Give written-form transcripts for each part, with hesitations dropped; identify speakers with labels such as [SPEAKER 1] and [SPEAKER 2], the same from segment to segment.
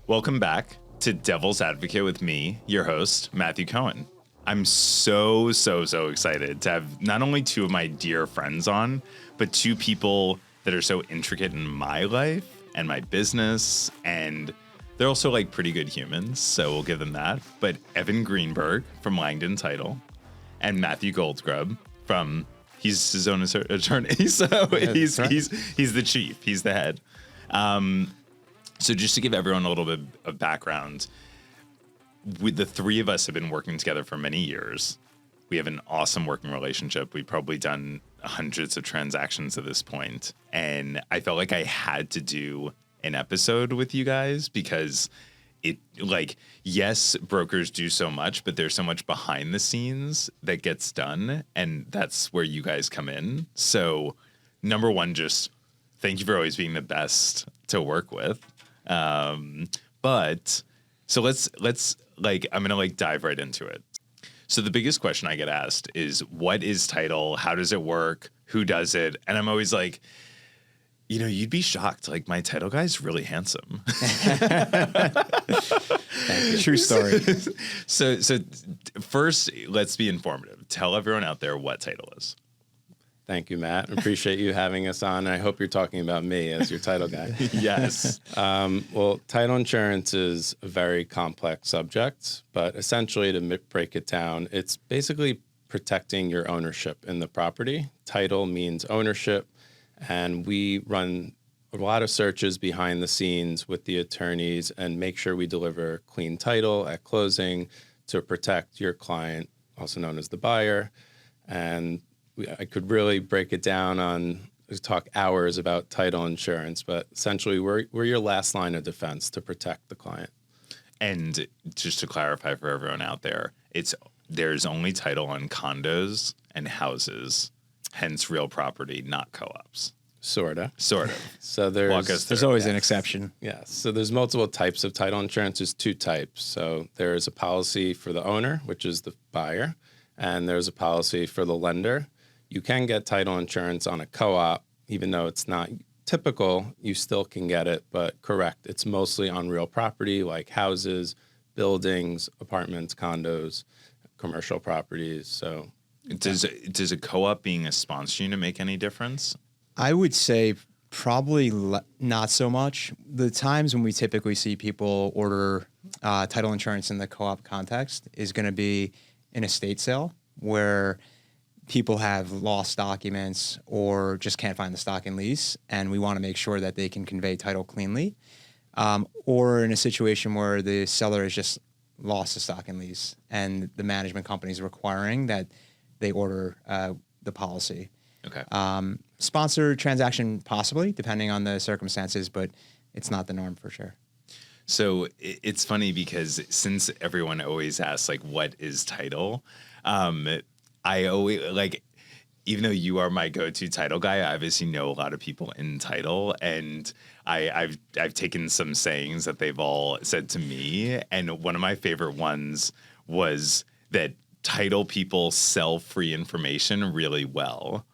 [SPEAKER 1] Welcome back to Devil's Advocate with me, your host, Matthew Cohen. I'm so excited to have not only two of my dear friends on, but two people that are so intricate in my life and my business, and they're also like pretty good humans, so we'll give them that. But Evan Greenberg from Langdon Title and Matthew Goldgrub from, he's his own attorney, so he's the chief, he's the head. So just to give everyone a little bit of background, the three of us have been working together for many years. We have an awesome working relationship. We've probably done hundreds of transactions at this point. And I felt like I had to do an episode with you guys because yes, brokers do so much, but there's so much behind the scenes that gets done. And that's where you guys come in. So number one, just thank you for always being the best to work with. But so let's I'm going to dive right into it. So the biggest question I get asked is, what is title? How does it work? Who does it? And I'm always like, you'd be shocked. Like, my title guy is really handsome.
[SPEAKER 2] True story.
[SPEAKER 1] So first, let's be informative. Tell everyone out there what title is.
[SPEAKER 2] Thank you, Matt. Appreciate you having us on. I hope you're talking about me as your title guy.
[SPEAKER 1] Yes.
[SPEAKER 2] Well, title insurance is a very complex subject, but essentially, to break it down, it's basically protecting your ownership in the property. Title means ownership, and we run a lot of searches behind the scenes with the attorneys and make sure we deliver clean title at closing to protect your client, also known as the buyer. And I could really break it down talk hours about title insurance, but essentially we're your last line of defense to protect the client.
[SPEAKER 1] And just to clarify for everyone out there, there's only title on condos and houses, hence real property, not co-ops.
[SPEAKER 2] Sort of.
[SPEAKER 1] So
[SPEAKER 3] there's always an exception.
[SPEAKER 2] Yes. So there's multiple types of title insurance. There's two types. So there's a policy for the owner, which is the buyer, and there's a policy for the lender. You can get title insurance on a co-op, even though it's not typical, you still can get it, but correct, it's mostly on real property like houses, buildings, apartments, condos, commercial properties. So
[SPEAKER 1] does a co-op being a sponsor unit make any difference?
[SPEAKER 3] I would say probably not so much. The times when we typically see people order title insurance in the co-op context is going to be an estate sale where people have lost documents or just can't find the stock and lease, and we want to make sure that they can convey title cleanly. Or in a situation where the seller has just lost the stock and lease and the management company is requiring that they order the policy.
[SPEAKER 1] Okay.
[SPEAKER 3] Sponsor transaction possibly, depending on the circumstances, but it's not the norm for sure.
[SPEAKER 1] So it's funny because since everyone always asks, what is title? I always, even though you are my go-to title guy, I obviously know a lot of people in title, and I've taken some sayings that they've all said to me, and one of my favorite ones was that title people sell free information really well.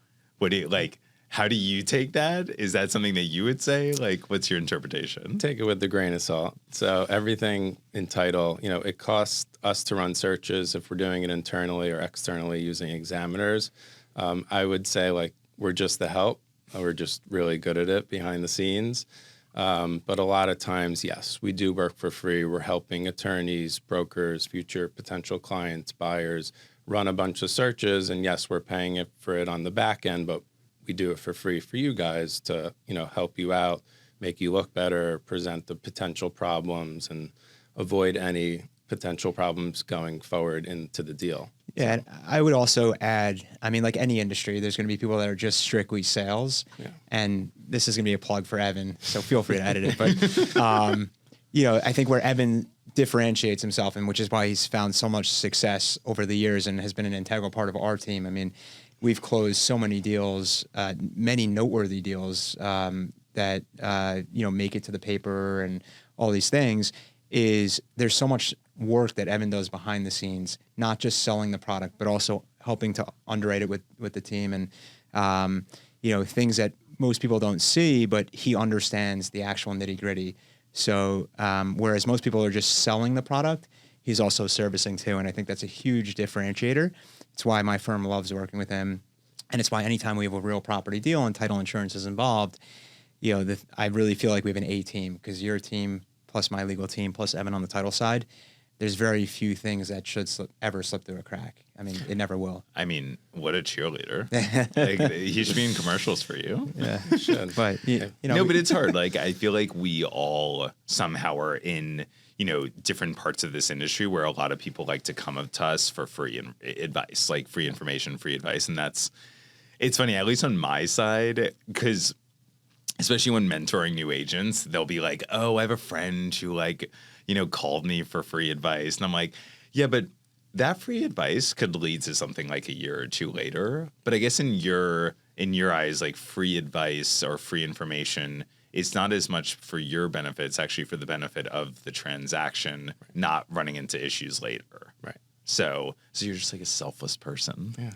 [SPEAKER 1] How do you take that? Is that something that you would say? What's your interpretation?
[SPEAKER 2] Take it with a grain of salt. So everything in title, it costs us to run searches if we're doing it internally or externally using examiners. I would say we're just the help. We're just really good at it behind the scenes. But a lot of times, yes, we do work for free. We're helping attorneys, brokers, future potential clients, buyers run a bunch of searches. And yes, we're paying for it on the back end, but we do it for free for you guys to, help you out, make you look better, present the potential problems, and avoid any potential problems going forward into the deal.
[SPEAKER 3] Yeah, and I would also add, like any industry, there's going to be people that are just strictly sales, and this is going to be a plug for Evan, so feel free to edit it. But, I think where Evan differentiates himself, and which is why he's found so much success over the years and has been an integral part of our team. We've closed so many deals, many noteworthy deals that, make it to the paper and all these things, is there's so much work that Evan does behind the scenes, not just selling the product, but also helping to underwrite it with the team and, things that most people don't see, but he understands the actual nitty gritty. So whereas most people are just selling the product, he's also servicing too. And I think that's a huge differentiator. It's why my firm loves working with him. And it's why anytime we have a real property deal and title insurance is involved, I really feel like we have an A team, because your team plus my legal team plus Evan on the title side, there's very few things that should ever slip through a crack. I mean, it never will.
[SPEAKER 1] I mean, what a cheerleader. Like, he should be in commercials for you.
[SPEAKER 3] Yeah, should. But,
[SPEAKER 1] No, but it's hard. Like, I feel like we all somehow are in, different parts of this industry where a lot of people like to come up to us for free advice, like free information, free advice. And it's funny, at least on my side, because especially when mentoring new agents, they'll be like, oh, I have a friend who called me for free advice. And I'm like, yeah, but that free advice could lead to something like a year or two later. But I guess in your eyes, like, free advice or free information, it's not as much for your benefit. It's actually for the benefit of the transaction, not running into issues later.
[SPEAKER 2] Right.
[SPEAKER 1] So you're just like a selfless person.
[SPEAKER 2] Yeah.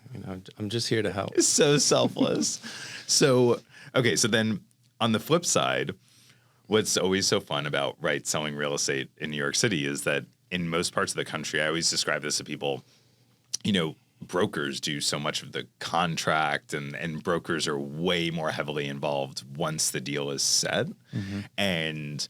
[SPEAKER 2] I'm just here to help.
[SPEAKER 1] It's so selfless. So then on the flip side, what's always so fun about selling real estate in New York City is that in most parts of the country, I always describe this to people, brokers do so much of the contract, and brokers are way more heavily involved once the deal is set. Mm-hmm. And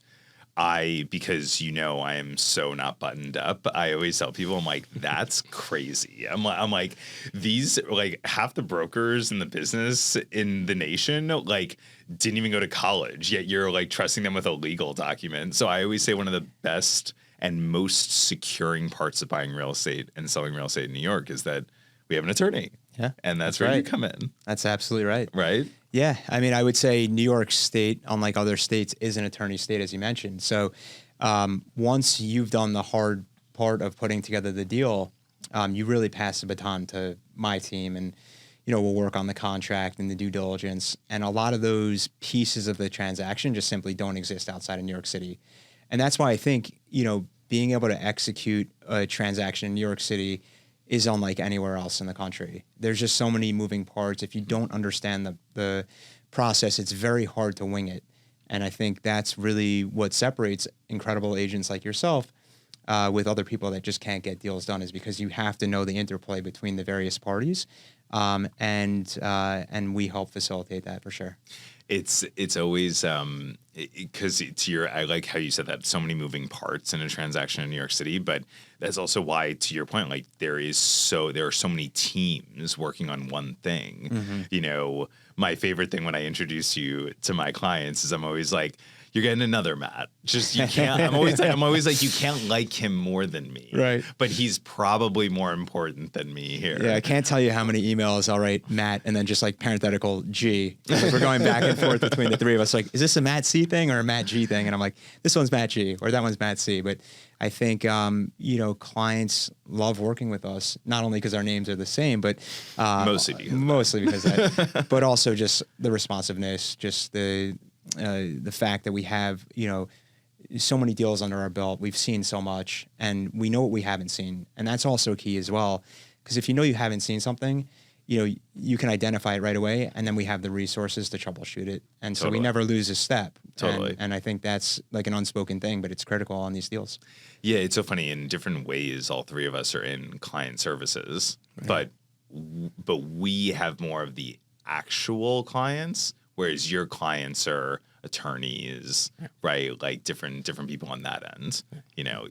[SPEAKER 1] because I am so not buttoned up, I always tell people, I'm like, that's crazy. I'm like, these, half the brokers in the business in the nation, didn't even go to college, yet you're trusting them with a legal document. So I always say one of the best and most securing parts of buying real estate and selling real estate in New York is that we have an attorney.
[SPEAKER 3] Yeah.
[SPEAKER 1] And that's where
[SPEAKER 3] right.
[SPEAKER 1] you come in.
[SPEAKER 3] That's absolutely right.
[SPEAKER 1] Right?
[SPEAKER 3] Yeah. I mean, I would say New York State, unlike other states, is an attorney state, as you mentioned. So once you've done the hard part of putting together the deal, you really pass the baton to my team, and, we'll work on the contract and the due diligence. And a lot of those pieces of the transaction just simply don't exist outside of New York City. And that's why I think, being able to execute a transaction in New York City is unlike anywhere else in the country. There's just so many moving parts. If you don't understand the process, it's very hard to wing it. And I think that's really what separates incredible agents like yourself with other people that just can't get deals done, is because you have to know the interplay between the various parties. And we help facilitate that for sure.
[SPEAKER 1] It's always because I like how you said that, so many moving parts in a transaction in New York City, but that's also why, to your point, there are so many teams working on one thing. Mm-hmm. My favorite thing when I introduce you to my clients is I'm always like, you're getting another Matt. Just, you can't. I'm always like, you can't like him more than me.
[SPEAKER 3] Right.
[SPEAKER 1] But he's probably more important than me here.
[SPEAKER 3] Yeah, I can't tell you how many emails I'll write Matt and then just parenthetical G. We're going back and forth between the three of us. Like, is this a Matt C thing or a Matt G thing? And I'm like, this one's Matt G or that one's Matt C. But I think, clients love working with us, not only because our names are the same, but mostly because of that, but also just the responsiveness, just the fact that we have, so many deals under our belt. We've seen so much, and we know what we haven't seen. And that's also key as well, because if you haven't seen something, you can identify it right away, and then we have the resources to troubleshoot it. And so we never lose a step.
[SPEAKER 1] Totally.
[SPEAKER 3] And I think that's like an unspoken thing, but it's critical on these deals.
[SPEAKER 1] Yeah, it's so funny. In different ways, all three of us are in client services, right. but we have more of the actual clients, whereas your clients are attorneys, right? Like different people on that end.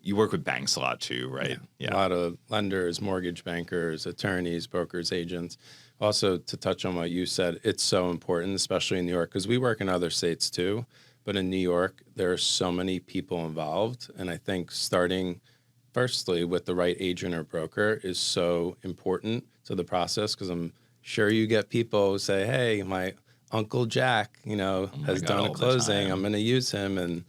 [SPEAKER 1] You work with banks a lot too, right?
[SPEAKER 2] Yeah. A lot of lenders, mortgage bankers, attorneys, brokers, agents. Also, to touch on what you said, it's so important, especially in New York, because we work in other states too. But in New York, there are so many people involved. And I think starting firstly with the right agent or broker is so important to the process, because I'm sure you get people who say, hey, my Uncle Jack, has done a closing. I'm going to use him. And,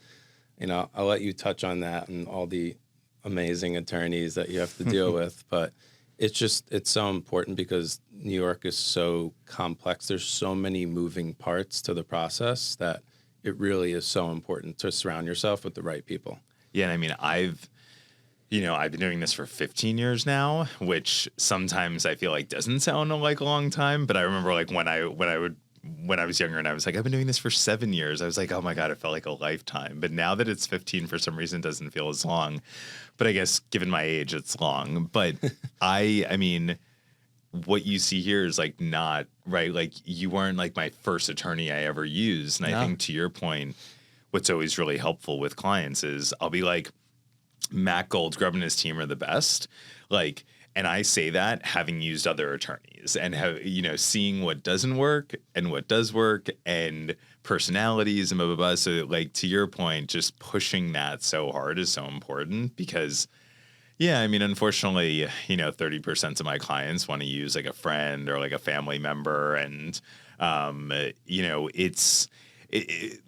[SPEAKER 2] I'll let you touch on that and all the amazing attorneys that you have to deal with. But it's so important because New York is so complex. There's so many moving parts to the process that it really is so important to surround yourself with the right people. Yeah.
[SPEAKER 1] And I mean, I've been doing this for 15 years now, which sometimes I feel like doesn't sound like a long time. But I remember when I would when I was younger and I was like, I've been doing this for 7 years. I was like, oh my God, it felt like a lifetime. But now that it's 15, for some reason, it doesn't feel as long. But I guess given my age, it's long. But I mean, what you see here is like not right. Like you weren't like my first attorney I ever used. And I think to your point, what's always really helpful with clients is I'll be like, Matt Goldgrub and his team are the best. Like, and I say that having used other attorneys and have, seeing what doesn't work and what does work and personalities and blah, blah, blah. So like to your point, just pushing that so hard is so important because I mean, unfortunately, 30% of my clients want to use like a friend or like a family member. And,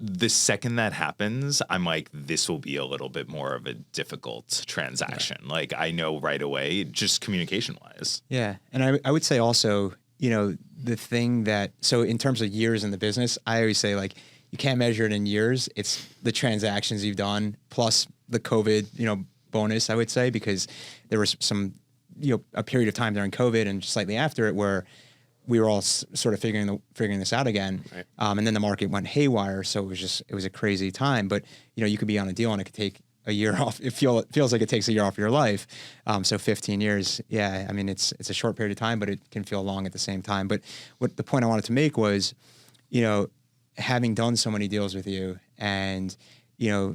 [SPEAKER 1] the second that happens, I'm like, this will be a little bit more of a difficult transaction. Right. Like I know right away, just communication wise.
[SPEAKER 3] Yeah. And I would say also, the thing that, so in terms of years in the business, I always say like, you can't measure it in years. It's the transactions you've done plus the COVID, bonus, I would say, because there was some, a period of time during COVID and slightly after it where we were all sort of figuring this out again. Right. And then the market went haywire. So it was a crazy time, but you could be on a deal and it could take a year off. It feels like it takes a year off your life. So 15 years. Yeah. I mean, it's a short period of time, but it can feel long at the same time. But what the point I wanted to make was, having done so many deals with you and,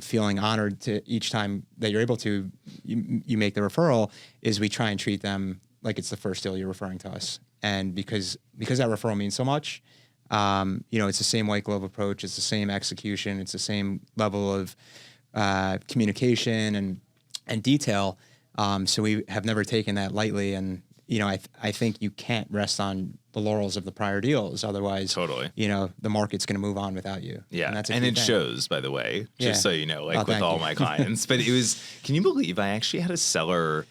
[SPEAKER 3] feeling honored to each time that you're able to, you make the referral is we try and treat them like it's the first deal you're referring to us. And because that referral means so much, it's the same white glove approach. It's the same execution. It's the same level of communication and detail. So we have never taken that lightly. And, I think you can't rest on the laurels of the prior deals. Otherwise,
[SPEAKER 1] totally,
[SPEAKER 3] the market's going to move on without you.
[SPEAKER 1] Yeah. And it shows, by the way, just so you know, like with all my clients. But can you believe I actually had a seller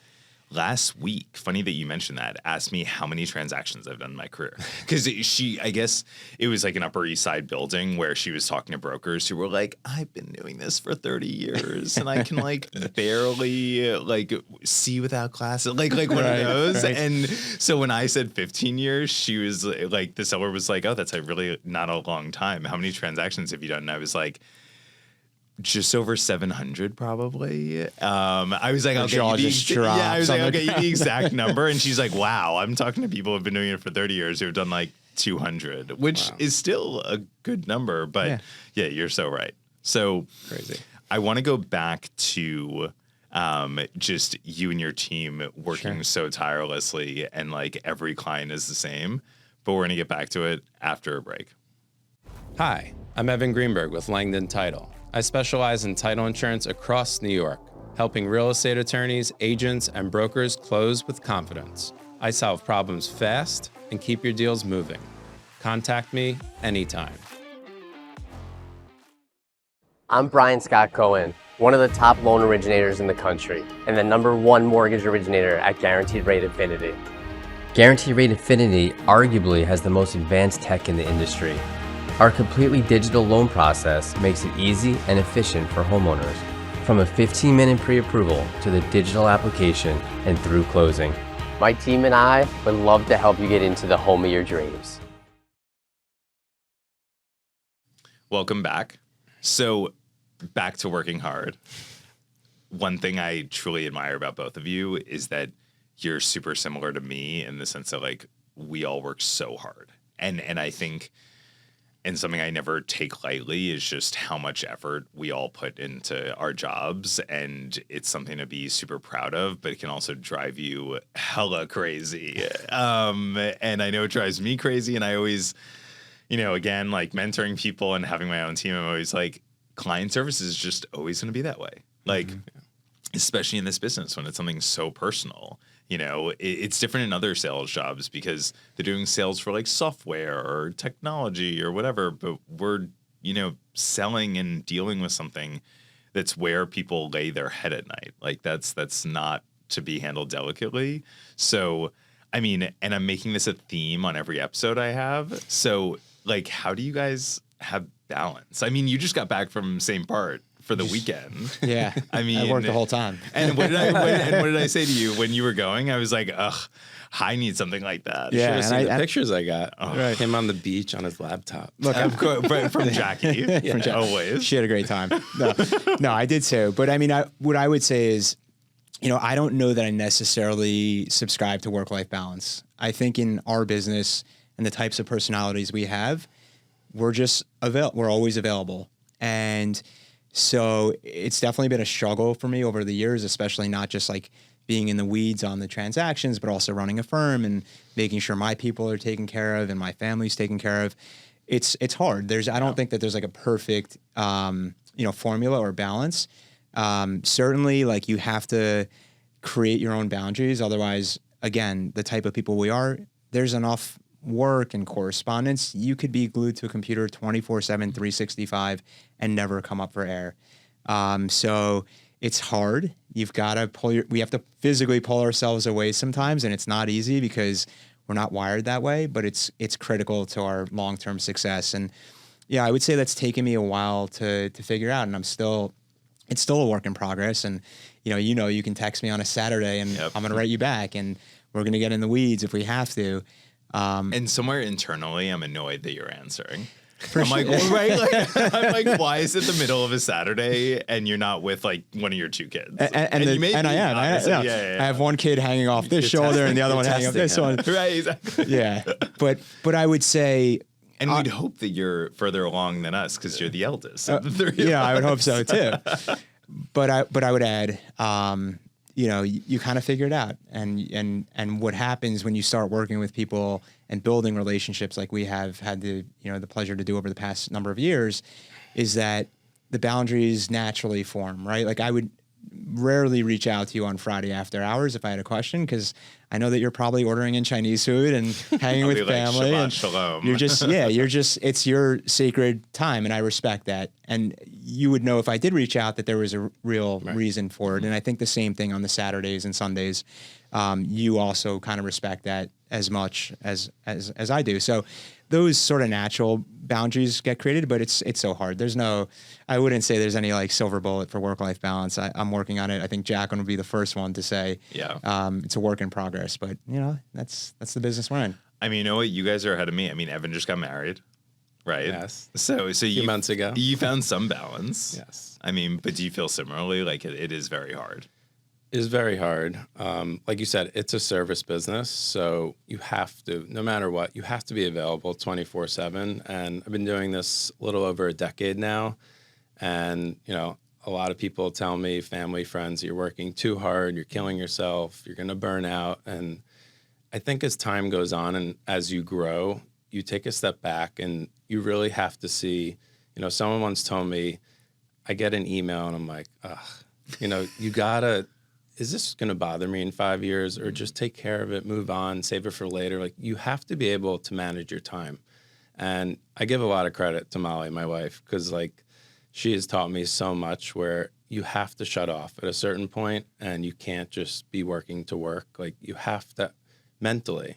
[SPEAKER 1] last week, funny that you mentioned that, asked me how many transactions I've done in my career. Because I guess it was like an Upper East Side building where she was talking to brokers who were like, I've been doing this for 30 years and I can like barely like see without glasses, like one of those. Right. And so when I said 15 years, she was like, the seller was like, oh, that's like really not a long time. How many transactions have you done? And I was like, just over 700 probably. I was like, I'll get you the exact number. And she's like, wow, I'm talking to people who've been doing it for 30 years who have done like 200, which is still a good number. But yeah, you're so right. So
[SPEAKER 2] crazy.
[SPEAKER 1] I want to go back to just you and your team working so tirelessly and like every client is the same. But we're going to get back to it after a break.
[SPEAKER 2] Hi, I'm Evan Greenberg with Langdon Title. I specialize in title insurance across New York, helping real estate attorneys, agents, and brokers close with confidence. I solve problems fast and keep your deals moving. Contact me anytime.
[SPEAKER 4] I'm Brian Scott Cohen, one of the top loan originators in the country, and the #1 mortgage originator at Guaranteed Rate Infinity. Guaranteed Rate Infinity arguably has the most advanced tech in the industry. Our completely digital loan process makes it easy and efficient for homeowners, from a 15-minute pre-approval to the digital application and through closing. My team and I would love to help you get into the home of your dreams.
[SPEAKER 1] Welcome back. So back to working hard. One thing I truly admire about both of you is that you're super similar to me in the sense that like we all work so hard. And I think, and something I never take lightly is just how much effort we all put into our jobs. And it's something to be super proud of, but it can also drive you hella crazy. And I know it drives me crazy. And I always, again, like mentoring people and having my own team, I'm always like, client service is just always going to be that way. Like, especially in this business when it's something so personal. It's different in other sales jobs because they're doing sales for like software or technology or whatever, but we're, selling and dealing with something that's where people lay their head at night. Like that's not to be handled delicately. So, I mean, and I'm making this a theme on every episode I have. So like, how do you guys have balance? I mean, you just got back from St. Bart for the weekend.
[SPEAKER 3] Yeah.
[SPEAKER 1] I mean,
[SPEAKER 3] I worked the whole time.
[SPEAKER 1] And what did I say to you when you were going? I was like, ugh, I need something like that.
[SPEAKER 3] Yeah.
[SPEAKER 2] Should have seen
[SPEAKER 3] and
[SPEAKER 2] the
[SPEAKER 3] I-
[SPEAKER 2] pictures I got.
[SPEAKER 3] Right.
[SPEAKER 2] Him on the beach on his laptop.
[SPEAKER 3] Look,
[SPEAKER 1] From Jackie.
[SPEAKER 3] From Jackie.
[SPEAKER 1] Always.
[SPEAKER 3] She had a great time. No, I did too. But I mean, what I would say is, I don't know that I necessarily subscribe to work-life balance. I think in our business and the types of personalities we have, we're just we're always available. And so it's definitely been a struggle for me over the years, especially not just like being in the weeds on the transactions, but also running a firm and making sure my people are taken care of and my family's taken care of. It's hard. I don't think that there's like a perfect, formula or balance. Certainly, like, you have to create your own boundaries. Otherwise, again, the type of people we are, there's enough work and correspondence. You could be glued to a computer 24/7, 365 and never come up for air. So it's hard. You've got to we have to physically pull ourselves away sometimes, and it's not easy because we're not wired that way, but it's critical to our long-term success. And yeah, I would say that's taken me a while to figure out, and it's still a work in progress. And you can text me on a Saturday and I'm going to write you back, and we're going to get in the weeds if we have to.
[SPEAKER 1] And somewhere internally, I'm annoyed that you're answering. I'm like, I'm like, why is it the middle of a Saturday and you're not with like one of your two kids?
[SPEAKER 3] I have one kid hanging off this shoulder and the other one hanging off this one.
[SPEAKER 1] Right, exactly.
[SPEAKER 3] Yeah, but I would say,
[SPEAKER 1] and we'd hope that you're further along than us because you're the eldest of the three.
[SPEAKER 3] Yeah, I would hope so too. But I would add, you kind of figure it out, and what happens when you start working with people and building relationships like we have had the pleasure to do over the past number of years, is that the boundaries naturally form, right? Like, I would rarely reach out to you on Friday after hours if I had a question, because I know that you're probably ordering in Chinese food and hanging with family.
[SPEAKER 1] Shabbat
[SPEAKER 3] and
[SPEAKER 1] shalom.
[SPEAKER 3] It's your sacred time, and I respect that. And you would know if I did reach out that there was a real reason for it. And I think the same thing on the Saturdays and Sundays. You also kind of respect that as much as I do. So those sort of natural boundaries get created, but it's so hard. I wouldn't say there's any like silver bullet for work-life balance. I'm working on it. I think Jacqueline would be the first one to say, it's a work in progress, but that's the business we're in.
[SPEAKER 1] I mean, you know what? You guys are ahead of me. I mean, Evan just got married, right?
[SPEAKER 2] Yes.
[SPEAKER 1] So
[SPEAKER 2] a few months ago.
[SPEAKER 1] You found some balance.
[SPEAKER 2] Yes.
[SPEAKER 1] I mean, but do you feel similarly? Like it is very hard.
[SPEAKER 2] It is very hard. Like you said, it's a service business, so you have to, no matter what, you have to be available 24/7. And I've been doing this a little over a decade now, and a lot of people tell me, family, friends, you're working too hard, you're killing yourself, you're going to burn out. And I think as time goes on and as you grow, you take a step back and you really have to see. Someone once told me, I get an email and I'm like, ugh, you gotta. Is this going to bother me in 5 years, or just take care of it, move on, save it for later? Like, you have to be able to manage your time. And I give a lot of credit to Molly, my wife, because like she has taught me so much where you have to shut off at a certain point and you can't just be working to work. Like, you have to mentally,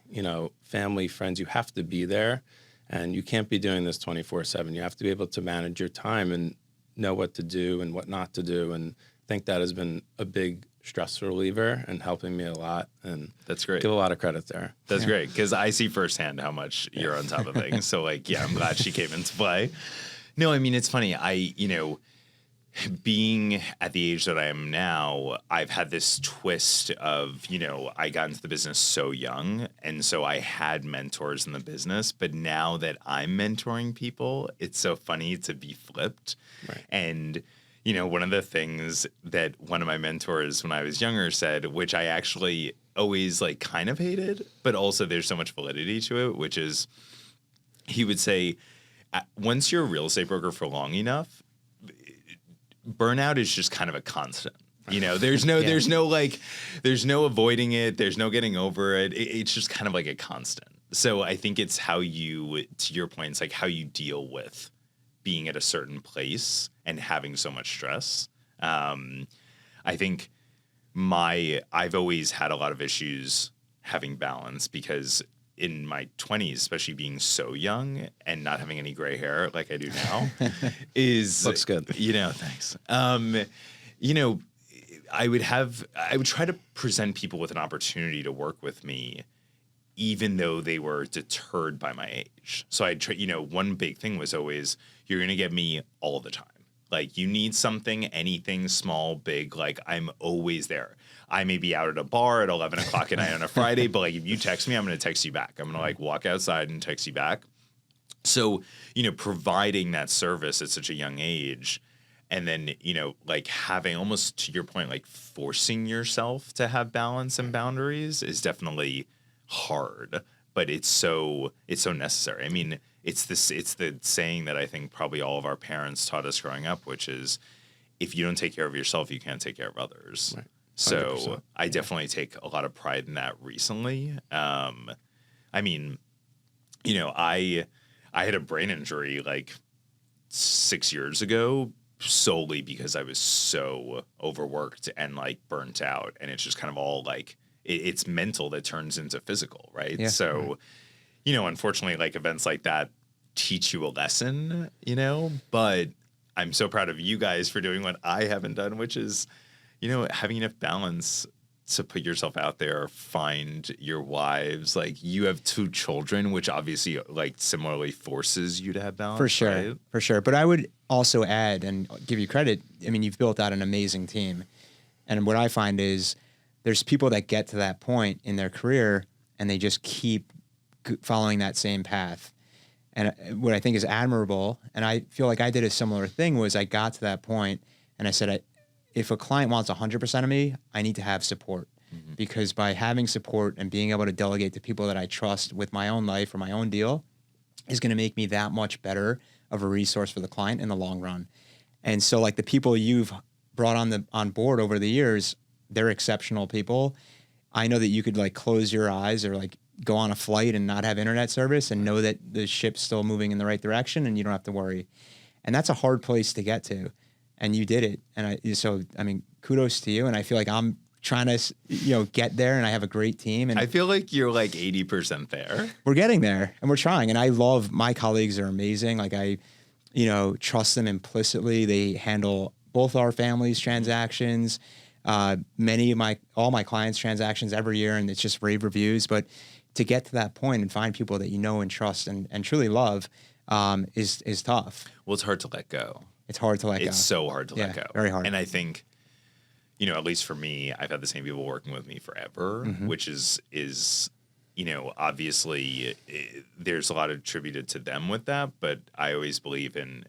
[SPEAKER 2] family, friends, you have to be there, and you can't be doing this 24/7. You have to be able to manage your time and know what to do and what not to do. And I think that has been a big stress reliever and helping me a lot. And
[SPEAKER 1] that's great.
[SPEAKER 2] Give a lot of credit there.
[SPEAKER 1] That's great, because I see firsthand how much you're on top of things. So like, yeah, I'm glad she came into play. No, I mean, it's funny. Being at the age that I am now, I've had this twist of, I got into the business so young, and so I had mentors in the business. But now that I'm mentoring people, it's so funny to be flipped.
[SPEAKER 2] Right.
[SPEAKER 1] And one of the things that one of my mentors when I was younger said, which I actually always like kind of hated, but also there's so much validity to it, which is he would say, once you're a real estate broker for long enough, burnout is just kind of a constant. There's no avoiding it. There's no getting over it. It's just kind of like a constant. So I think it's how to your point, it's like how you deal with being at a certain place and having so much stress. I think I've always had a lot of issues having balance because in my 20s, especially being so young and not having any gray hair like I do now, is
[SPEAKER 2] Looks good.
[SPEAKER 1] Thanks. I would try to present people with an opportunity to work with me, even though they were deterred by my age. So I'd try, one big thing was always, you're going to get me all the time. Like, you need something, anything, small, big, like, I'm always there. I may be out at a bar at 11 o'clock at night on a Friday, but like, if you text me, I'm going to text you back. I'm going to like walk outside and text you back. So, providing that service at such a young age, and then, like having, almost to your point, like forcing yourself to have balance and boundaries is definitely hard, but it's so necessary. I mean, it's the saying that I think probably all of our parents taught us growing up, which is, if you don't take care of yourself, you can't take care of others. Right. So I definitely take a lot of pride in that recently. I mean, I had a brain injury like 6 years ago, solely because I was so overworked and like burnt out, and it's just kind of all like, it's mental that turns into physical, right? Yeah, so, unfortunately, like events like that teach you a lesson, but I'm so proud of you guys for doing what I haven't done, which is, having enough balance to put yourself out there, find your wives. Like, you have 2 children, which obviously like similarly forces you to have balance.
[SPEAKER 3] For sure.
[SPEAKER 1] Right?
[SPEAKER 3] For sure. But I would also add and give you credit. I mean, you've built out an amazing team. And what I find is there's people that get to that point in their career and they just keep following that same path. And what I think is admirable, and I feel like I did a similar thing, was I got to that point and I said, if a client wants 100% of me, I need to have support. Mm-hmm. Because by having support and being able to delegate to people that I trust with my own life or my own deal is going to make me that much better of a resource for the client in the long run. And so like the people you've brought on board over the years, they're exceptional people. I know that you could like close your eyes or like go on a flight and not have internet service and know that the ship's still moving in the right direction and you don't have to worry. And that's a hard place to get to. And you did it. And I mean, kudos to you. And I feel like I'm trying to, get there, and I have a great team. And
[SPEAKER 1] I feel like you're like 80% there.
[SPEAKER 3] We're getting there and we're trying. And I love, my colleagues are amazing. Like I, trust them implicitly. They handle both our families' transactions, all my clients' transactions every year. And it's just rave reviews. But to get to that point and find people that you know and trust and truly love is tough.
[SPEAKER 1] Well, it's hard to let go.
[SPEAKER 3] It's hard to let go.
[SPEAKER 1] It's so hard to let go.
[SPEAKER 3] Very hard.
[SPEAKER 1] And I think, at least for me, I've had the same people working with me forever, mm-hmm. which is obviously there's a lot attributed to them with that. But I always believe in,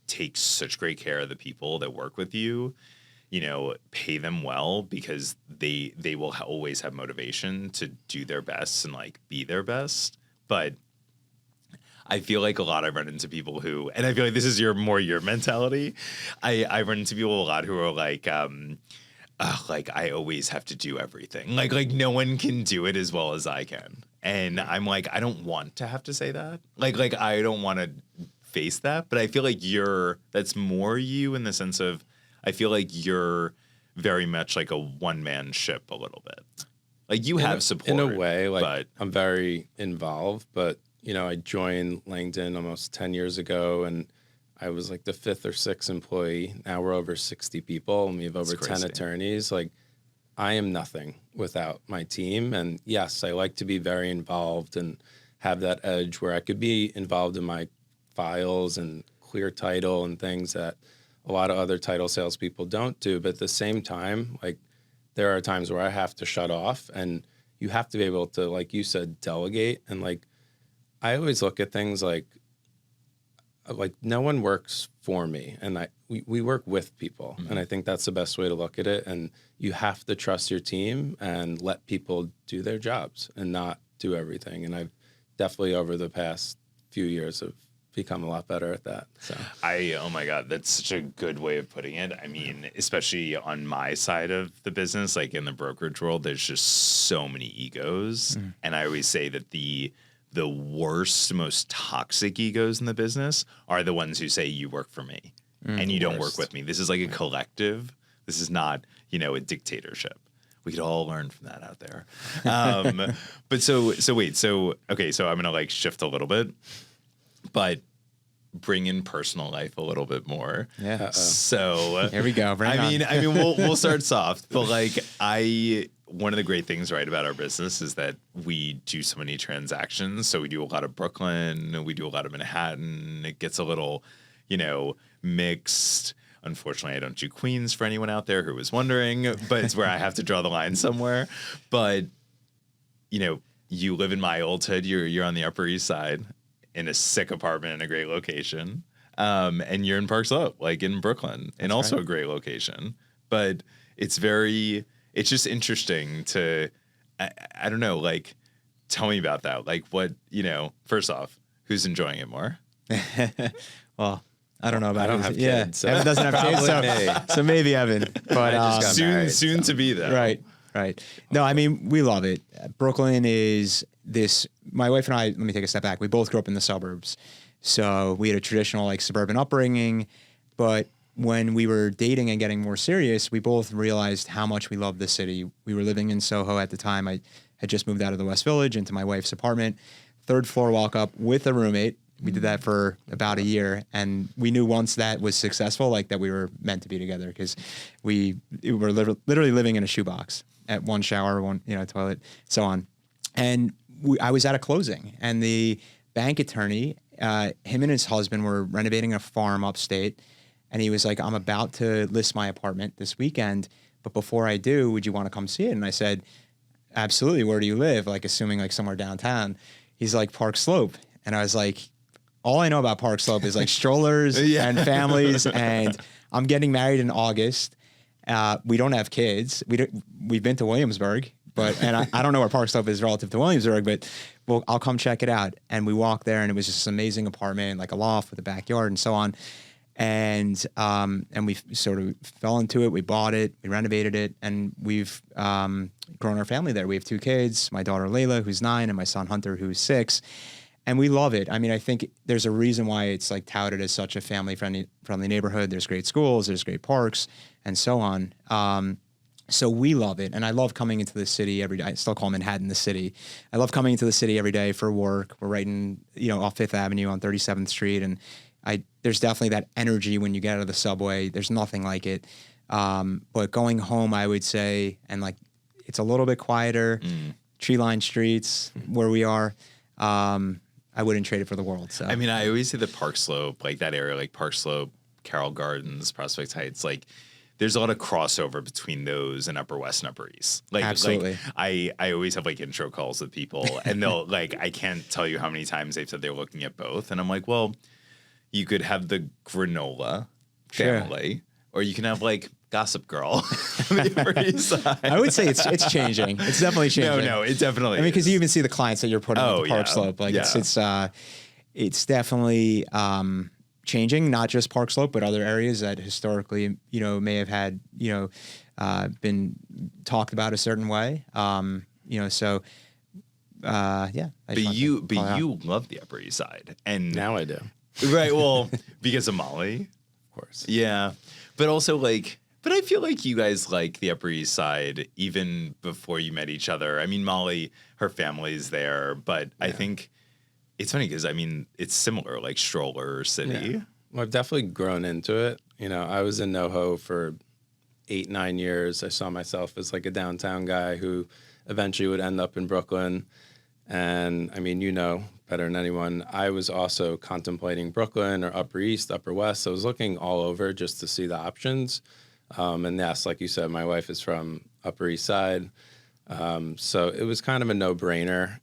[SPEAKER 1] take such great care of the people that work with you, pay them well, because they will always have motivation to do their best and like be their best. But I feel like a lot I've run into people who, and I feel like this is your mentality. I run into people a lot who are like I always have to do everything. Like no one can do it as well as I can. And I'm like, I don't want to have to say that. Like I don't want to face that, but I feel like that's more you in the sense of, I feel like you're very much like a one-man ship a little bit. Like you have support.
[SPEAKER 2] In a way, but I'm very involved, but I joined Langdon almost 10 years ago, and I was like the 5th or 6th employee. Now we're over 60 people, and we have over 10 attorneys. Like, I am nothing without my team. And yes, I like to be very involved and have that edge where I could be involved in my files and clear title and things that a lot of other title salespeople don't do. But at the same time, like, there are times where I have to shut off, and you have to be able to, like you said, delegate. And like, I always look at things like no one works for me, and we work with people. Mm-hmm. And I think that's the best way to look at it. And you have to trust your team and let people do their jobs and not do everything. And I've definitely over the past few years have become a lot better at that. So
[SPEAKER 1] oh my God, that's such a good way of putting it. I mean, especially on my side of the business, like in the brokerage world, there's just so many egos. Mm. And I always say that the worst, most toxic egos in the business are the ones who say, you work for me and you don't work with me. This is like a collective. This is not, a dictatorship, We could all learn from that out there. But so wait, so okay, so I'm gonna like shift a little bit, but bring in personal life a little bit more.
[SPEAKER 3] Yeah. Uh-oh.
[SPEAKER 1] So
[SPEAKER 3] here we go.
[SPEAKER 1] I mean, we'll start soft, but like one of the great things right about our business is that we do so many transactions. So we do a lot of Brooklyn, we do a lot of Manhattan. It gets a little, mixed. Unfortunately, I don't do Queens for anyone out there who was wondering, but it's where I have to draw the line somewhere. But, you live in my old hood. You're on the Upper East Side in a sick apartment in a great location. And you're in Park Slope, like in Brooklyn, and also a great location. But it's just interesting to, I don't know, like, tell me about that. Like what, first off, who's enjoying it more?
[SPEAKER 3] Well, I don't know about
[SPEAKER 2] I don't have kids. So
[SPEAKER 3] Evan doesn't have kids, so maybe Evan. But
[SPEAKER 1] soon to be though.
[SPEAKER 3] Right. No, I mean, we love it. Brooklyn is this. My wife and I. Let me take a step back. We both grew up in the suburbs, so we had a traditional like suburban upbringing. But when we were dating and getting more serious, we both realized how much we loved the city. We were living in Soho at the time. I had just moved out of the West Village into my wife's apartment, 3rd floor walk up with a roommate. We did that for about a year, and we knew once that was successful, like that we were meant to be together because we were literally living in a shoebox at one shower, one toilet, so on. And I was at a closing, and the bank attorney, him and his husband were renovating a farm upstate, and he was like, "I'm about to list my apartment this weekend, but before I do, would you want to come see it?" And I said, "Absolutely. Where do you live?" Like assuming like somewhere downtown. He's like, "Park Slope," and I was like, all I know about Park Slope is like strollers and families, and I'm getting married in August. We don't have kids. We've been to Williamsburg, and I don't know where Park Slope is relative to Williamsburg, but I'll come check it out. And we walked there, and it was just an amazing apartment, like a loft with a backyard and so on. And we sort of fell into it. We bought it, we renovated it, and we've grown our family there. We have 2 kids, my daughter Layla, who's 9, and my son Hunter, who's 6. And we love it. I mean, I think there's a reason why it's like touted as such a family-friendly neighborhood. There's great schools, there's great parks, and so on. So we love it. And I love coming into the city every day. I still call Manhattan the city. I love coming into the city every day for work. We're right in, off 5th Avenue on 37th Street. And there's definitely that energy when you get out of the subway. There's nothing like it. But going home, I would say, and like, it's a little bit quieter, tree-lined streets where we are. I wouldn't trade it for the world. So I
[SPEAKER 1] mean, I always say the Park Slope, like that area, like Park Slope, Carroll Gardens, Prospect Heights, like there's a lot of crossover between those and Upper West and Upper East. Like,
[SPEAKER 3] absolutely.
[SPEAKER 1] Like I always have like intro calls with people, and they'll like, I can't tell you how many times they've said they're looking at both, and I'm like, well, you could have the granola family, or you can have like Gossip Girl on the Upper East Side.
[SPEAKER 3] I would say it's changing. It's definitely changing.
[SPEAKER 1] No, it definitely.
[SPEAKER 3] I mean, because you even see the clients that you're putting on the Park Slope. Like it's definitely changing. Not just Park Slope, but other areas that historically, may have had, been talked about a certain way. So. But you love the Upper East Side, and
[SPEAKER 2] now I do.
[SPEAKER 1] Right. Well, because of Molly,
[SPEAKER 2] of course.
[SPEAKER 1] Yeah, but also like. But I feel like you guys like the Upper East Side even before you met each other. I mean, Molly, her family's there, but I think it's funny because, I mean, it's similar, like stroller city.
[SPEAKER 2] Yeah. Well, I've definitely grown into it. I was in NoHo for 8-9 years. I saw myself as like a downtown guy who eventually would end up in Brooklyn. And I mean, better than anyone, I was also contemplating Brooklyn or Upper East, Upper West. So I was looking all over just to see the options. And yes, like you said, my wife is from Upper East Side. So it was kind of a no-brainer.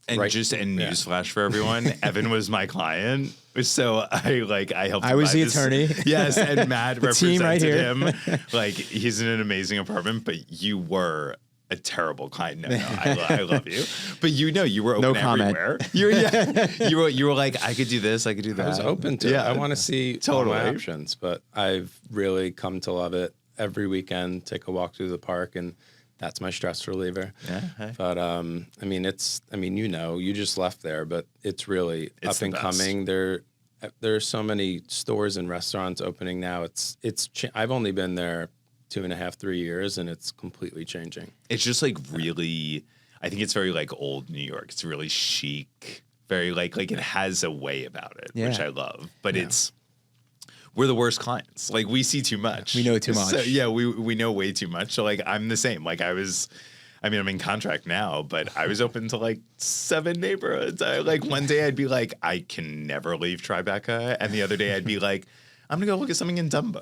[SPEAKER 1] Newsflash for everyone, Evan was my client. So I helped him.
[SPEAKER 3] I was the attorney.
[SPEAKER 1] Yes, and Matt represented
[SPEAKER 3] right
[SPEAKER 1] him. Like, he's in an amazing apartment, but you were a terrible client. No, I love you. But you were open everywhere. You were like, I could do this, I could do that.
[SPEAKER 2] I was open to it. I want to see all my options, but I've really come to love it. Every weekend, take a walk through the park, and that's my stress reliever. Yeah. But you just left there, but it's really up and coming. There's so many stores and restaurants opening now. I've only been there 2.5, 3 years, and it's completely changing.
[SPEAKER 1] It's just like really, I think it's very like old New York. It's really chic, very like it has a way about it, which I love. But we're the worst clients. Like we see too much.
[SPEAKER 3] We know too much.
[SPEAKER 1] So, we know way too much. So like I'm the same. Like I'm in contract now, but I was open to like 7 neighborhoods. Like one day I'd be like, I can never leave Tribeca. And the other day I'd be like, I'm gonna go look at something in Dumbo.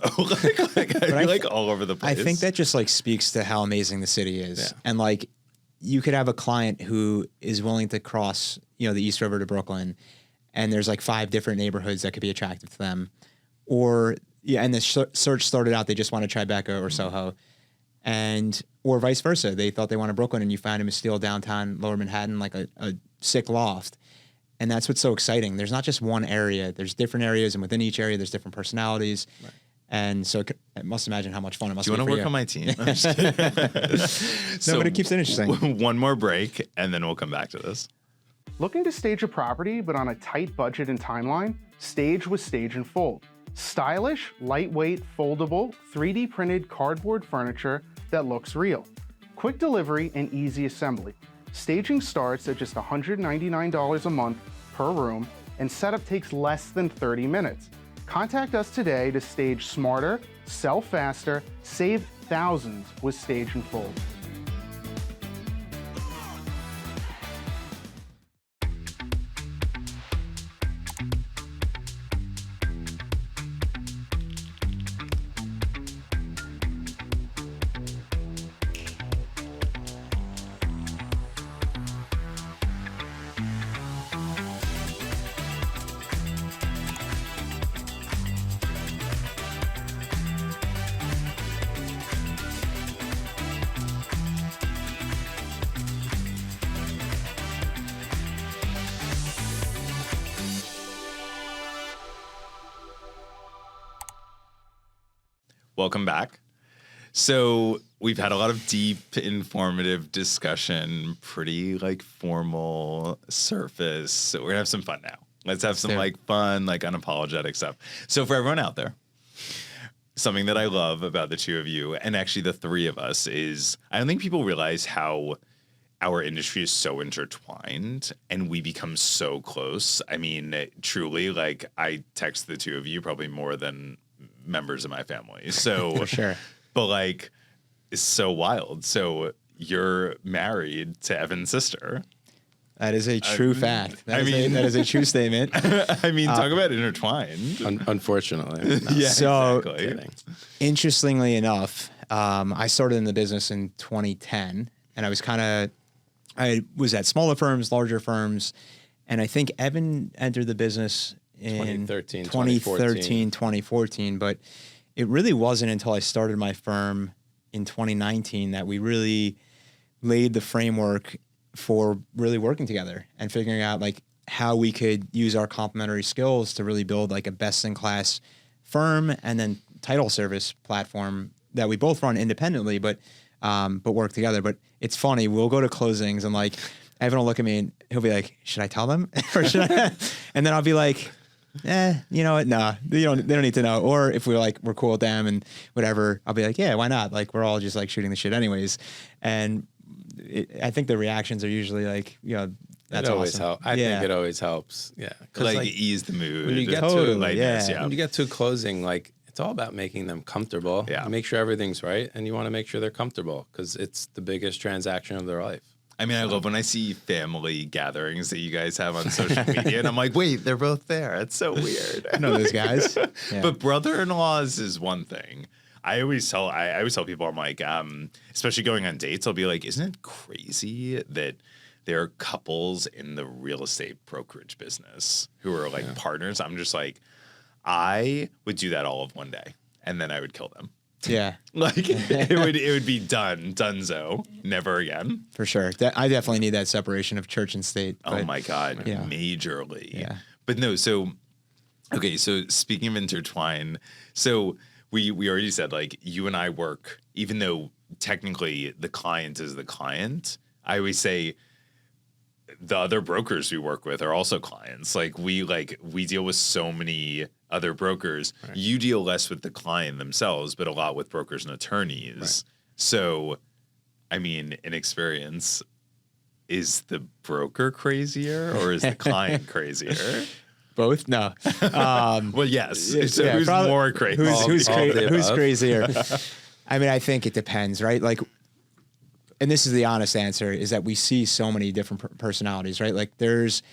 [SPEAKER 1] I'd be like all over the place.
[SPEAKER 3] I think that just like speaks to how amazing the city is.
[SPEAKER 2] Yeah.
[SPEAKER 3] And like you could have a client who is willing to cross, the East River to Brooklyn, and there's like 5 different neighborhoods that could be attractive to them. Or and the search started out, they just wanted Tribeca or Soho. Or vice versa. They thought they wanted Brooklyn, and you found him a steal downtown Lower Manhattan, like a sick loft. And that's what's so exciting. There's not just one area. There's different areas, and within each area, there's different personalities. Right. And so I must imagine how much fun it must be.
[SPEAKER 1] Do you want to work on my team? I'm just kidding.
[SPEAKER 3] No, but it keeps it interesting.
[SPEAKER 1] One more break, and then we'll come back to this.
[SPEAKER 5] Looking to stage a property, but on a tight budget and timeline? Stage with Stage and Fold. Stylish, lightweight, foldable, 3D printed cardboard furniture that looks real. Quick delivery and easy assembly. Staging starts at just $199 a month per room, and setup takes less than 30 minutes. Contact us today to stage smarter, sell faster, save thousands with Stage and Fold.
[SPEAKER 1] Welcome back. So we've had a lot of deep, informative discussion, pretty like formal surface. So we're gonna have some fun now. Let's have some like fun, like unapologetic stuff. So for everyone out there, something that I love about the two of you, and actually the three of us, is I don't think people realize how our industry is so intertwined and we become so close. I mean, truly, like I text the two of you probably more than members of my family. So
[SPEAKER 3] for sure.
[SPEAKER 1] But like it's so wild. So you're married to Evan's sister.
[SPEAKER 3] That is a true fact. That is a true statement.
[SPEAKER 1] I mean, talk about intertwined.
[SPEAKER 2] Unfortunately. No.
[SPEAKER 1] Yeah,
[SPEAKER 3] so
[SPEAKER 1] exactly.
[SPEAKER 3] Interestingly enough, I started in the business in 2010, and I was at smaller firms, larger firms, and I think Evan entered the business in 2014, but it really wasn't until I started my firm in 2019 that we really laid the framework for really working together and figuring out like how we could use our complementary skills to really build like a best-in-class firm and then title service platform that we both run independently, but work together. But it's funny, we'll go to closings and like Evan will look at me and he'll be like, "Should I tell them?" or should I? And then I'll be like, you know what? Nah, they don't need to know. Or if we're cool with them and whatever, I'll be like, yeah, why not? Like, we're all just like shooting the shit anyways. And I think the reactions are usually like, that's
[SPEAKER 2] always
[SPEAKER 3] awesome.
[SPEAKER 2] helps. I think it always helps. Yeah.
[SPEAKER 1] Like ease the mood.
[SPEAKER 2] When you get
[SPEAKER 3] Totally,
[SPEAKER 2] to
[SPEAKER 3] lightness,
[SPEAKER 2] when you get to closing, like it's all about making them comfortable.
[SPEAKER 1] Yeah.
[SPEAKER 2] You make sure everything's right, and you want to make sure they're comfortable because it's the biggest transaction of their life.
[SPEAKER 1] I mean, I love when I see family gatherings that you guys have on social media, and I'm like, wait, they're both there. It's so weird.
[SPEAKER 3] I know those guys. Yeah.
[SPEAKER 1] But brother-in-laws is one thing. I always tell people, I'm like, especially going on dates, I'll be like, isn't it crazy that there are couples in the real estate brokerage business who are like partners? I'm just like, I would do that all of one day, and then I would kill them.
[SPEAKER 3] Yeah.
[SPEAKER 1] Like it would be donezo, never again.
[SPEAKER 3] For sure. I definitely need that separation of church and state.
[SPEAKER 1] Oh my God,
[SPEAKER 3] yeah.
[SPEAKER 1] Majorly.
[SPEAKER 3] Yeah.
[SPEAKER 1] But no, so speaking of intertwine, so we already said like you and I work, even though technically the client is the client, I always say the other brokers we work with are also clients. Like we deal with so many other brokers. Right. You deal less with the client themselves, but a lot with brokers and attorneys. Right. So, I mean, in experience, is the broker crazier or is the client crazier?
[SPEAKER 3] Both? No.
[SPEAKER 1] Well, yes. So
[SPEAKER 3] yeah,
[SPEAKER 1] who's more crazy?
[SPEAKER 3] Who's crazier? I mean, I think it depends, right? Like, and this is the honest answer, is that we see so many different personalities, right? Like there's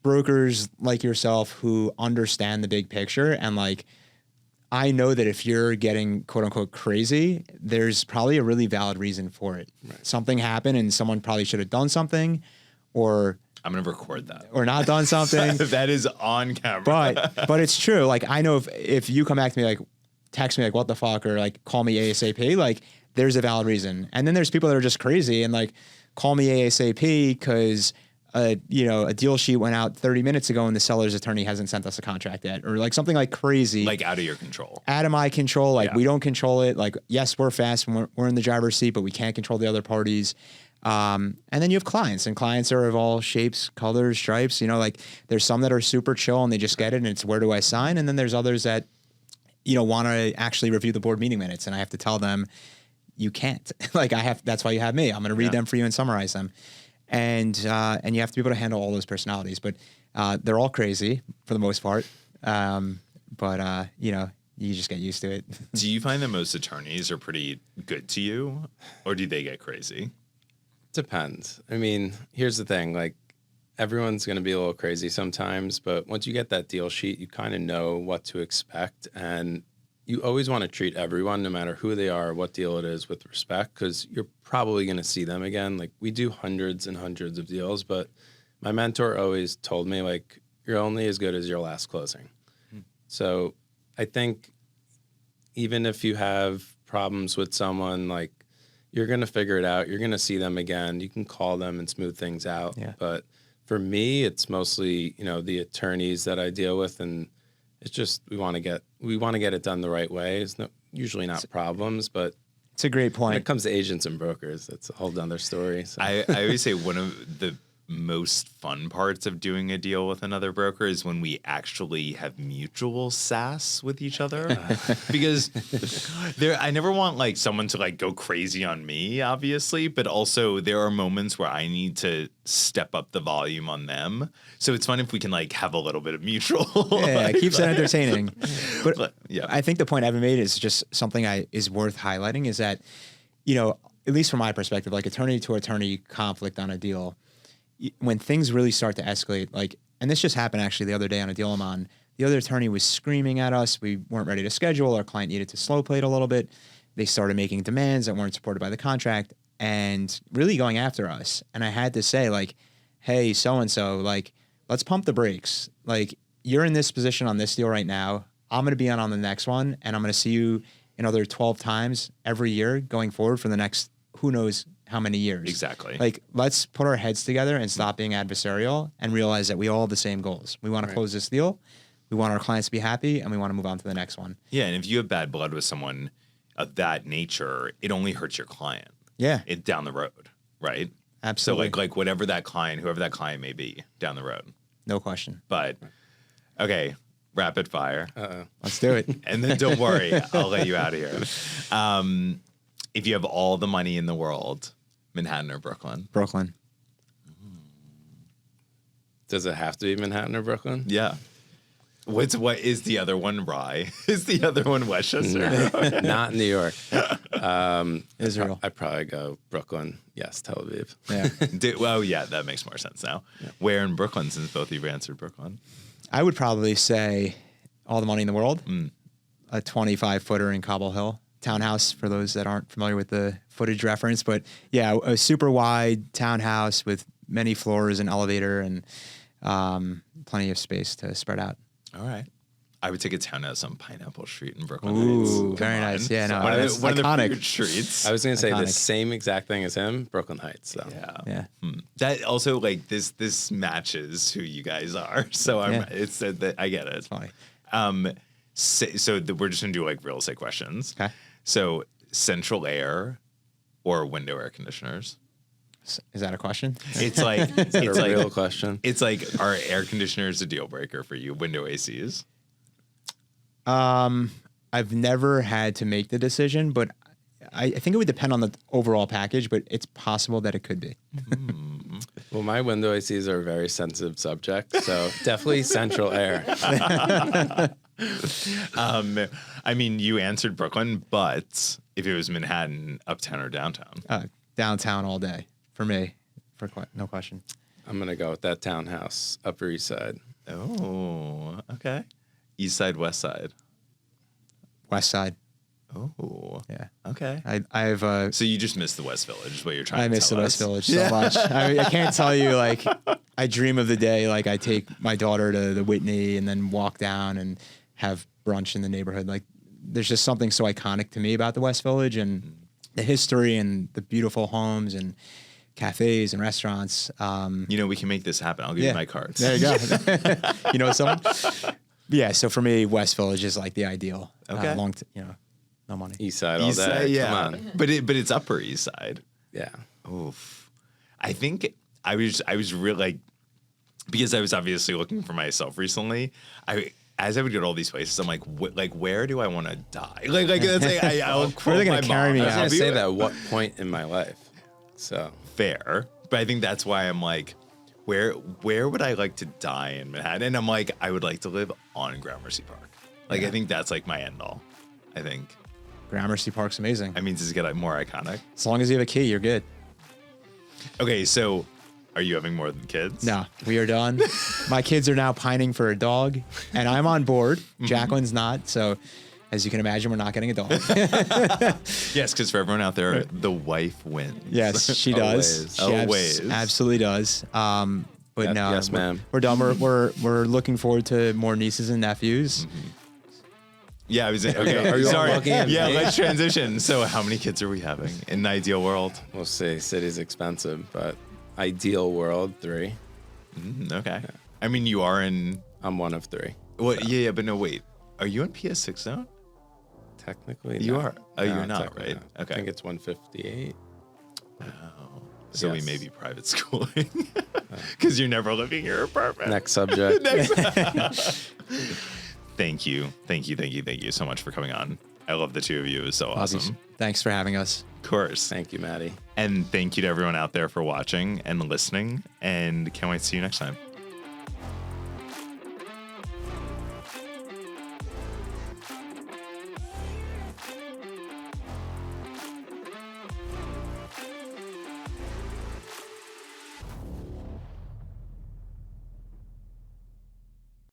[SPEAKER 3] brokers like yourself who understand the big picture. And like, I know that if you're getting quote unquote crazy, there's probably a really valid reason for it. Right. Something happened and someone probably should have done something, or
[SPEAKER 1] I'm going to record that.
[SPEAKER 3] Or not done something.
[SPEAKER 1] That is on camera.
[SPEAKER 3] But it's true. Like I know if you come back to me, like text me like, what the fuck, or like call me ASAP, like there's a valid reason. And then there's people that are just crazy and like call me ASAP because a deal sheet went out 30 minutes ago and the seller's attorney hasn't sent us a contract yet, or like something like crazy,
[SPEAKER 1] like out of your control,
[SPEAKER 3] out of my control. Like we don't control it. Like, yes, we're fast when we're in the driver's seat, but we can't control the other parties. And then you have clients, and clients are of all shapes, colors, stripes, like there's some that are super chill and they just get it and it's, where do I sign? And then there's others that, want to actually review the board meeting minutes. And I have to tell them, you can't. Like that's why you have me. I'm going to read them for you and summarize them. And you have to be able to handle all those personalities, but they're all crazy for the most part. But you just get used to it.
[SPEAKER 1] Do you find that most attorneys are pretty good to you, or do they get crazy?
[SPEAKER 2] Depends. I mean, here's the thing, like everyone's going to be a little crazy sometimes, but once you get that deal sheet, you kind of know what to expect, and you always want to treat everyone, no matter who they are, what deal it is, with respect, because you're probably going to see them again. Like we do hundreds and hundreds of deals, but my mentor always told me, like, you're only as good as your last closing. So I think even if you have problems with someone, like you're going to figure it out. You're going to see them again. You can call them and smooth things out. Yeah. But for me, it's mostly, the attorneys that I deal with, and it's just we want to get it done the right way. It's usually not problems, but
[SPEAKER 3] it's a great point.
[SPEAKER 2] When it comes to agents and brokers, that's a whole other story. So.
[SPEAKER 1] I always say one of the most fun parts of doing a deal with another broker is when we actually have mutual sass with each other, because I never want like someone to like go crazy on me, obviously, but also there are moments where I need to step up the volume on them. So it's fun if we can like have a little bit of mutual.
[SPEAKER 3] Yeah, it keeps it entertaining. But yeah, I think the point Evan made is just something is worth highlighting, is that, at least from my perspective, like attorney to attorney conflict on a deal, when things really start to escalate, like, and this just happened actually the other day on a deal I'm on, the other attorney was screaming at us. We weren't ready to schedule. Our client needed to slow play it a little bit. They started making demands that weren't supported by the contract and really going after us. And I had to say, like, hey, so-and-so, like, let's pump the brakes. Like, you're in this position on this deal right now. I'm going to be on the next one, and I'm going to see you another 12 times every year going forward for the next who knows how many years.
[SPEAKER 1] Exactly.
[SPEAKER 3] Like, let's put our heads together and stop being adversarial and realize that we all have the same goals. We want to close this deal. We want our clients to be happy, and we want to move on to the next one.
[SPEAKER 1] Yeah, and if you have bad blood with someone of that nature, it only hurts your client.
[SPEAKER 3] Yeah.
[SPEAKER 1] Down the road, right?
[SPEAKER 3] Absolutely.
[SPEAKER 1] So like whoever that client may be down the road.
[SPEAKER 3] No question.
[SPEAKER 1] But, okay, rapid fire.
[SPEAKER 3] Let's do it.
[SPEAKER 1] And then don't worry, I'll let you out of here. If you have all the money in the world, Manhattan or Brooklyn?
[SPEAKER 3] Brooklyn.
[SPEAKER 2] Does it have to be Manhattan or Brooklyn?
[SPEAKER 1] Yeah. What is the other one? Rye? Is the other one Westchester?
[SPEAKER 2] No, not New York.
[SPEAKER 3] Israel.
[SPEAKER 2] I'd probably go Brooklyn. Yes, Tel Aviv.
[SPEAKER 3] Yeah.
[SPEAKER 1] Yeah, that makes more sense now. Yeah. Where in Brooklyn, since both of you answered Brooklyn?
[SPEAKER 3] I would probably say all the money in the world. A 25-footer in Cobble Hill. Townhouse, for those that aren't familiar with the footage reference. But yeah, a super wide townhouse with many floors and elevator and plenty of space to spread out.
[SPEAKER 1] All right. I would take a townhouse on Pineapple Street in Brooklyn.
[SPEAKER 3] Ooh, very nice. Yeah, no,
[SPEAKER 1] one of
[SPEAKER 3] iconic.
[SPEAKER 1] the few streets.
[SPEAKER 2] I was going to say the same exact thing as him, Brooklyn Heights. So.
[SPEAKER 3] Yeah.
[SPEAKER 1] That also, like, this matches who you guys are. So I get it.
[SPEAKER 3] It's funny.
[SPEAKER 1] So we're just gonna do like real estate questions.
[SPEAKER 3] Okay.
[SPEAKER 1] So central air or window air conditioners?
[SPEAKER 3] Is that a question?
[SPEAKER 1] It's like
[SPEAKER 2] Is that
[SPEAKER 1] it's
[SPEAKER 2] a
[SPEAKER 1] like
[SPEAKER 2] real question?
[SPEAKER 1] it's like, are air conditioners a deal breaker for you? Window ACs?
[SPEAKER 3] I've never had to make the decision, but I think it would depend on the overall package, but it's possible that it could be.
[SPEAKER 2] Well, my window ACs are a very sensitive subject, so definitely central air.
[SPEAKER 1] I mean, you answered Brooklyn, but if it was Manhattan, uptown or downtown?
[SPEAKER 3] Downtown all day for me, no question.
[SPEAKER 2] I'm going to go with that townhouse, Upper East Side.
[SPEAKER 1] Oh, okay. East side, west side.
[SPEAKER 3] West Side.
[SPEAKER 1] Oh,
[SPEAKER 3] Yeah.
[SPEAKER 1] okay.
[SPEAKER 3] I've
[SPEAKER 1] So you just missed the West Village is what you're trying
[SPEAKER 3] I
[SPEAKER 1] to
[SPEAKER 3] miss the
[SPEAKER 1] tell
[SPEAKER 3] West
[SPEAKER 1] us.
[SPEAKER 3] Village so much. I can't tell you, like, I dream of the day, like, I take my daughter to the Whitney and then walk down and have brunch in the neighborhood. Like, there's just something so iconic to me about the West Village and the history and the beautiful homes and cafes and restaurants.
[SPEAKER 1] We can make this happen. I'll give you my cards.
[SPEAKER 3] There you go. You know someone? Yeah, so for me, West Village is like the ideal.
[SPEAKER 1] Okay.
[SPEAKER 3] No money.
[SPEAKER 2] East Side all
[SPEAKER 1] East
[SPEAKER 2] day.
[SPEAKER 1] side, yeah.
[SPEAKER 2] Come on.
[SPEAKER 1] But it's Upper East Side.
[SPEAKER 2] Yeah.
[SPEAKER 1] Oof. I think I was really like, because I was obviously looking for myself recently. As I would go to all these places, I'm like, where do I want to die? Like that's like I'll quote
[SPEAKER 3] Where are they gonna
[SPEAKER 1] my
[SPEAKER 3] carry
[SPEAKER 1] mom.
[SPEAKER 3] me
[SPEAKER 2] I was
[SPEAKER 3] out?
[SPEAKER 2] going to say that at what point in my life. So
[SPEAKER 1] Fair, but I think that's why I'm like, where would I like to die in Manhattan? And I'm like, I would like to live on Gramercy Park. Like I think that's like my end all. I think.
[SPEAKER 3] Gramercy Park's amazing.
[SPEAKER 1] I mean, does it get more iconic?
[SPEAKER 3] As long as you have a key, you're good.
[SPEAKER 1] Okay, so are you having more than kids?
[SPEAKER 3] No, we are done. My kids are now pining for a dog, and I'm on board. Jacqueline's not. So, as you can imagine, we're not getting a dog.
[SPEAKER 1] Yes, because for everyone out there, the wife wins.
[SPEAKER 3] Yes, she does.
[SPEAKER 1] Always.
[SPEAKER 3] She absolutely does. But
[SPEAKER 2] Yes,
[SPEAKER 3] no,
[SPEAKER 2] yes, ma'am.
[SPEAKER 3] We're done. We're looking forward to more nieces and nephews.
[SPEAKER 1] Yeah, I was okay.
[SPEAKER 2] Are you all
[SPEAKER 1] Sorry.
[SPEAKER 2] walking in?
[SPEAKER 1] Yeah, let's transition. So, how many kids are we having in an ideal world?
[SPEAKER 2] we'll see. City's expensive, but ideal world, 3.
[SPEAKER 1] Okay. I mean, you are in.
[SPEAKER 2] I'm one of 3.
[SPEAKER 1] What? Yeah, but no, wait. Are you in PS6 zone?
[SPEAKER 2] Technically,
[SPEAKER 1] You
[SPEAKER 2] no.
[SPEAKER 1] are. Oh, you're
[SPEAKER 2] No,
[SPEAKER 1] not,
[SPEAKER 2] technically
[SPEAKER 1] right?
[SPEAKER 2] not.
[SPEAKER 1] Okay.
[SPEAKER 2] I think it's 158.
[SPEAKER 1] So we
[SPEAKER 2] Yes.
[SPEAKER 1] may be private schooling because you're never leaving your apartment.
[SPEAKER 2] Next subject.
[SPEAKER 1] Thank you so much for coming on. I love the two of you. It was so awesome.
[SPEAKER 3] Thanks for having us.
[SPEAKER 1] Of course.
[SPEAKER 2] Thank you, Maddie.
[SPEAKER 1] And thank you to everyone out there for watching and listening. And can't wait to see you next time.